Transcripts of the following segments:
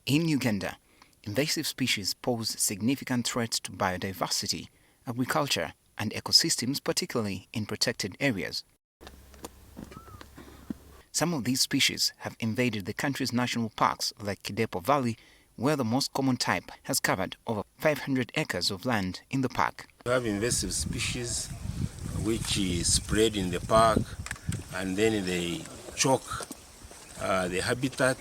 In Uganda, invasive species pose significant threats to biodiversity, agriculture, and ecosystems, particularly in protected areas. Some of these species have invaded the country's national parks, like Kidepo Valley, where the most common type has covered over 500 acres of land in the park. We have invasive species which spread in the park, and then they choke the habitat,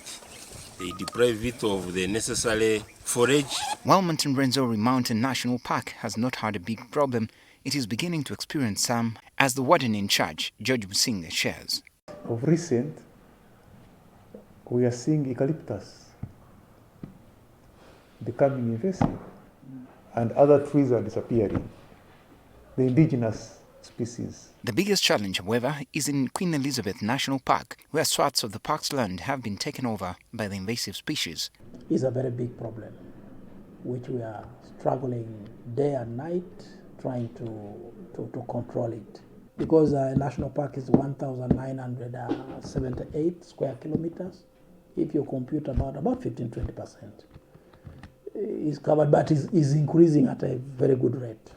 they deprive it of the necessary forage. While Mountain Rwenzori Mountain National Park has not had a big problem, it is beginning to experience some, as the warden in charge, George Businga, shares. Of recent, we are seeing eucalyptus becoming invasive, and other trees are disappearing, the indigenous species. The biggest challenge, however, is in Queen Elizabeth National Park, where swaths of the park's land have been taken over by the invasive species. It's a very big problem, which we are struggling day and night trying to control it. Because the national park is 1,978 square kilometers. If you compute about 15-20% is covered, but is increasing at a very good rate.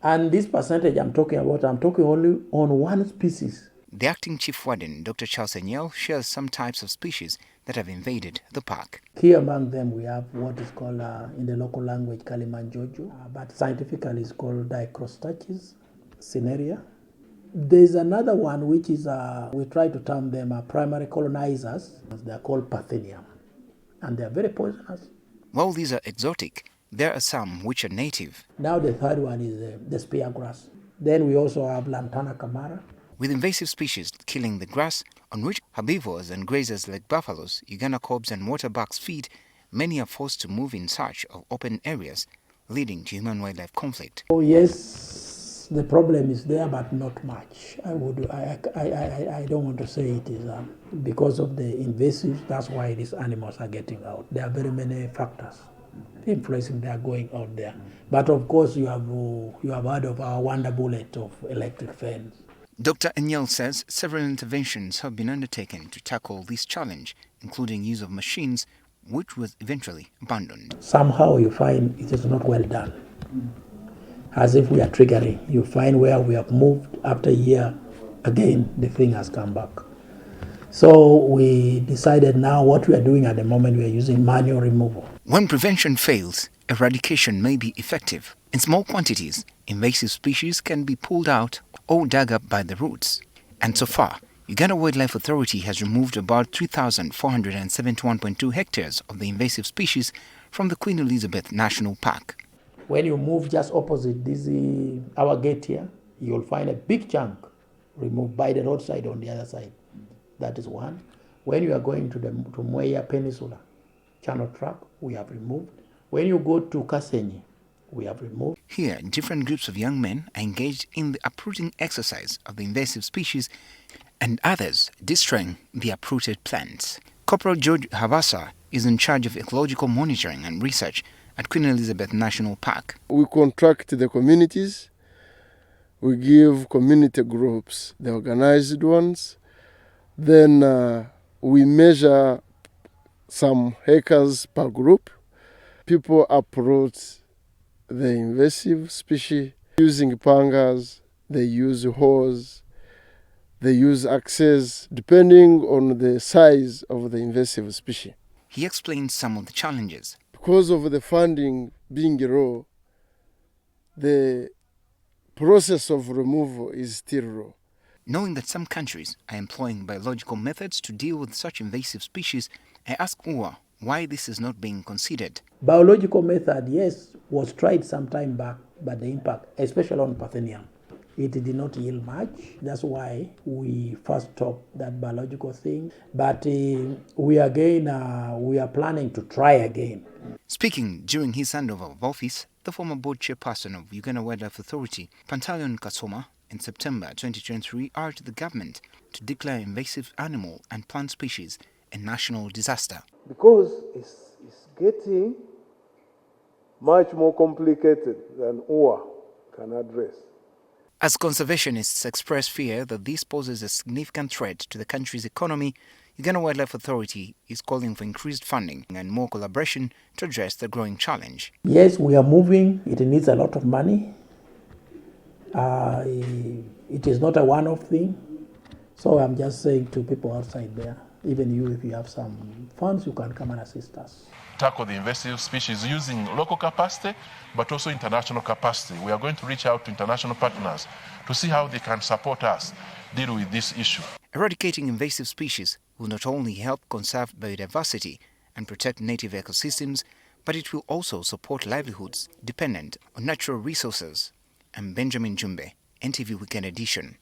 And this percentage I'm talking only on one species. The acting chief warden, Dr. Charles Enyel, shares some types of species that have invaded the park. Here among them we have what is called in the local language Kalimanjojo, but scientifically it's called Dicrostachys cinerea. There's another one which is, we try to term them primary colonizers. They're called Parthenium, and they're very poisonous. While these are exotic, there are some which are native. Now the third one is the speargrass. Then we also have Lantana camara. With invasive species killing the grass, on which herbivores and grazers like buffaloes, Uganda cobs and waterbucks feed, many are forced to move in search of open areas, leading to human-wildlife conflict. Oh yes, the problem is there, but not much. I don't want to say it is because of the invasives. That's why these animals are getting out. There are very many factors influencing their going out there. But of course, you have heard of our wonder bullet of electric fence. Dr. Enyel says several interventions have been undertaken to tackle this challenge, including use of machines, which was eventually abandoned. Somehow you find it is not well done. As if we are triggering. You find where we have moved after a year, again, the thing has come back. So we decided now what we are doing at the moment, we are using manual removal. When prevention fails, eradication may be effective. In small quantities, invasive species can be pulled out or dug up by the roots. And so far, Uganda Wildlife Authority has removed about 3,471.2 hectares of the invasive species from the Queen Elizabeth National Park. When you move just opposite this our gate here, you'll find a big chunk removed by the roadside on the other side. That is one. When you are going to Mwea Peninsula, Channel Track, we have removed. When you go to Kasenyi, we have removed. Here, different groups of young men are engaged in the uprooting exercise of the invasive species, and others destroying the uprooted plants. Corporal George Havasa is in charge of ecological monitoring and research at Queen Elizabeth National Park. We contract the communities, we give community groups, the organized ones, then we measure some acres per group. People uproot the invasive species using pangas, they use hoes, they use axes, depending on the size of the invasive species. He explains some of the challenges. Because of the funding being low, the process of removal is still low. Knowing that some countries are employing biological methods to deal with such invasive species, I asked UWA why this is not being considered. Biological method, yes, was tried some time back, but the impact, especially on Parthenium, it did not yield much. That's why we first stopped that biological thing. But we are planning to try again. Speaking during his handover of office, the former board chairperson of Uganda Wildlife Authority, Pantaleon Kasoma, in September 2023 urged the government to declare invasive animal and plant species a national disaster. Because it's getting much more complicated than UWA can address. As conservationists express fear that this poses a significant threat to the country's economy, Uganda Wildlife Authority is calling for increased funding and more collaboration to address the growing challenge. Yes, we are moving. It needs a lot of money. It is not a one-off thing. So I'm just saying to people outside there, even you, if you have some funds, you can come and assist us. Tackle the invasive species using local capacity, but also international capacity. We are going to reach out to international partners to see how they can support us deal with this issue. Eradicating invasive species will not only help conserve biodiversity and protect native ecosystems, but it will also support livelihoods dependent on natural resources. I'm Benjamin Jumbe, NTV Weekend Edition.